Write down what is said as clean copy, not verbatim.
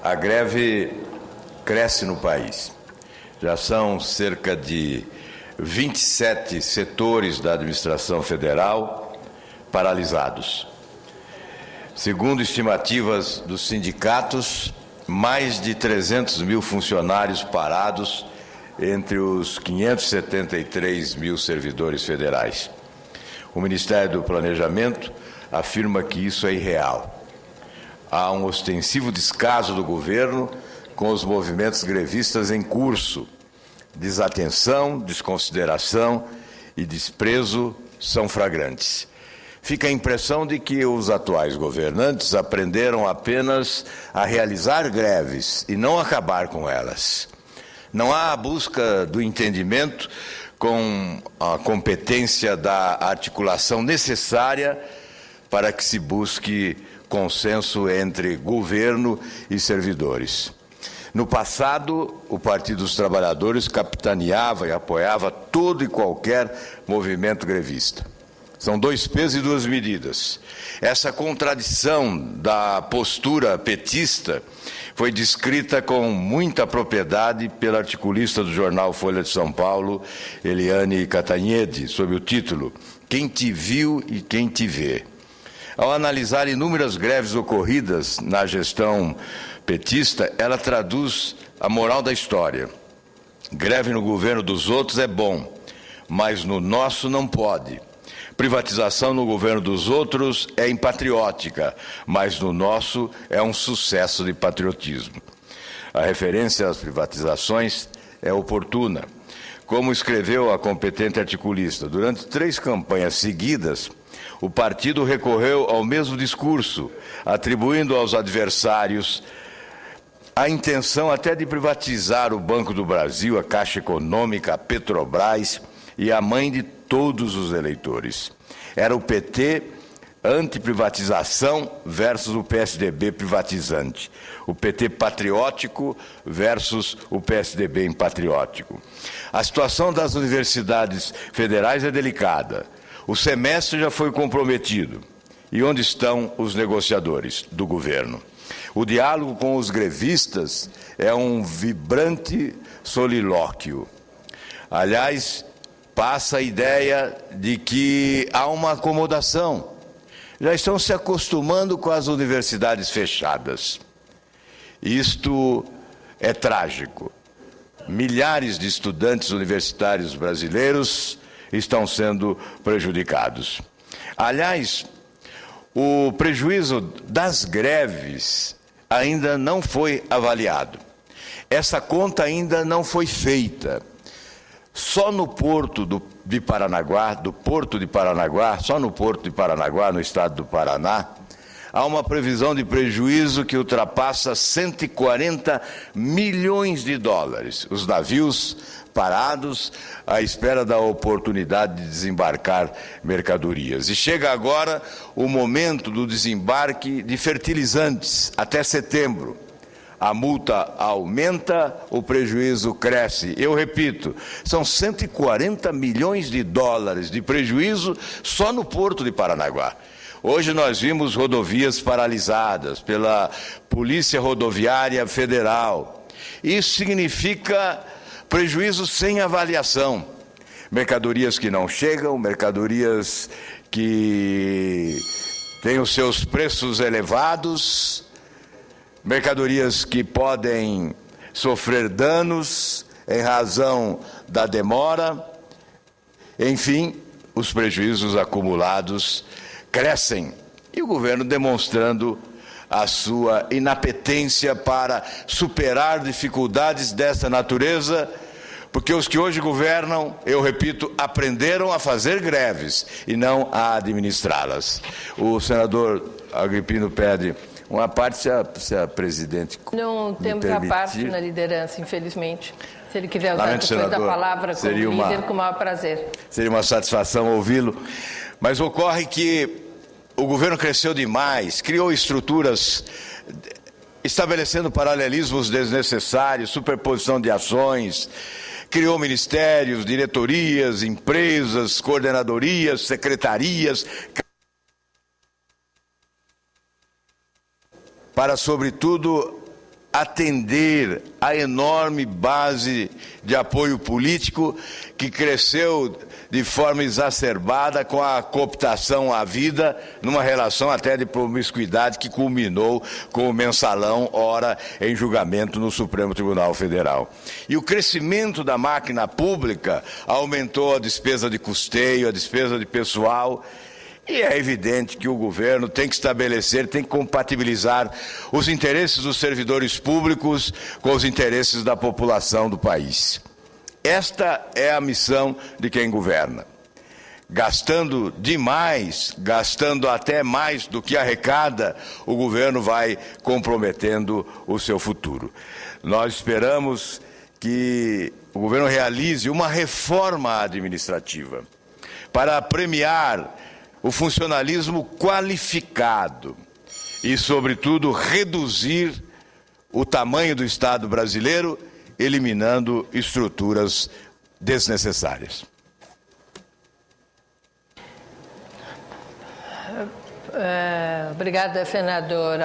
A greve cresce no país. Já são cerca de 27 setores da administração federal paralisados. Segundo estimativas dos sindicatos, mais de 300 mil funcionários parados entre os 573 mil servidores federais. O Ministério do Planejamento afirma que isso é irreal. Há um ostensivo descaso do governo com os movimentos grevistas em curso. Desatenção, desconsideração e desprezo são flagrantes. Fica a impressão de que os atuais governantes aprenderam apenas a realizar greves e não acabar com elas. Não há a busca do entendimento com a competência da articulação necessária para que se busque consenso entre governo e servidores. No passado, o Partido dos Trabalhadores capitaneava e apoiava todo e qualquer movimento grevista. São dois pesos e duas medidas. Essa contradição da postura petista foi descrita com muita propriedade pela articulista do jornal Folha de São Paulo, Eliane Cantanhede, sob o título "Quem te viu e quem te vê". Ao analisar inúmeras greves ocorridas na gestão petista, ela traduz a moral da história. Greve no governo dos outros é bom, mas no nosso não pode. Privatização no governo dos outros é impatriótica, mas no nosso é um sucesso de patriotismo. A referência às privatizações é oportuna. Como escreveu a competente articulista, durante 3 campanhas seguidas, o partido recorreu ao mesmo discurso, atribuindo aos adversários a intenção até de privatizar o Banco do Brasil, a Caixa Econômica, a Petrobras e a mãe de todos os eleitores. Era o PT anti-privatização versus o PSDB privatizante. O PT patriótico versus o PSDB impatriótico. A situação das universidades federais é delicada. O semestre já foi comprometido. E onde estão os negociadores do governo? O diálogo com os grevistas é um vibrante solilóquio. Aliás, passa a ideia de que há uma acomodação. Já estão se acostumando com as universidades fechadas. Isto é trágico. Milhares de estudantes universitários brasileiros estão sendo prejudicados. Aliás, o prejuízo das greves ainda não foi avaliado. Essa conta ainda não foi feita. Só no porto de Paranaguá, só no porto de Paranaguá, no estado do Paraná, há uma previsão de prejuízo que ultrapassa 140 milhões de dólares. Os navios parados à espera da oportunidade de desembarcar mercadorias. E chega agora o momento do desembarque de fertilizantes, até setembro. A multa aumenta, o prejuízo cresce. Eu repito, são 140 milhões de dólares de prejuízo só no porto de Paranaguá. Hoje nós vimos rodovias paralisadas pela Polícia Rodoviária Federal. Isso significa prejuízo sem avaliação. Mercadorias que não chegam, mercadorias que têm os seus preços elevados, mercadorias que podem sofrer danos em razão da demora. Enfim, os prejuízos acumulados crescem e o governo demonstrando a sua inapetência para superar dificuldades dessa natureza, porque os que hoje governam, eu repito, aprenderam a fazer greves e não a administrá-las. O senador Agripino pede uma parte, se a presidente não temos a parte na liderança, infelizmente. Se ele quiser usar depois da palavra como líder, com o maior prazer. Seria uma satisfação ouvi-lo. Mas ocorre que o governo cresceu demais, criou estruturas, estabelecendo paralelismos desnecessários, superposição de ações, criou ministérios, diretorias, empresas, coordenadorias, secretarias, para, sobretudo, atender a enorme base de apoio político que cresceu de forma exacerbada com a cooptação à vida, numa relação até de promiscuidade que culminou com o mensalão, ora em julgamento no Supremo Tribunal Federal. E o crescimento da máquina pública aumentou a despesa de custeio, a despesa de pessoal. E é evidente que o governo tem que estabelecer, tem que compatibilizar os interesses dos servidores públicos com os interesses da população do país. Esta é a missão de quem governa. Gastando demais, gastando até mais do que arrecada, o governo vai comprometendo o seu futuro. Nós esperamos que o governo realize uma reforma administrativa para premiar o funcionalismo qualificado e, sobretudo, reduzir o tamanho do Estado brasileiro, eliminando estruturas desnecessárias. Obrigada, senador.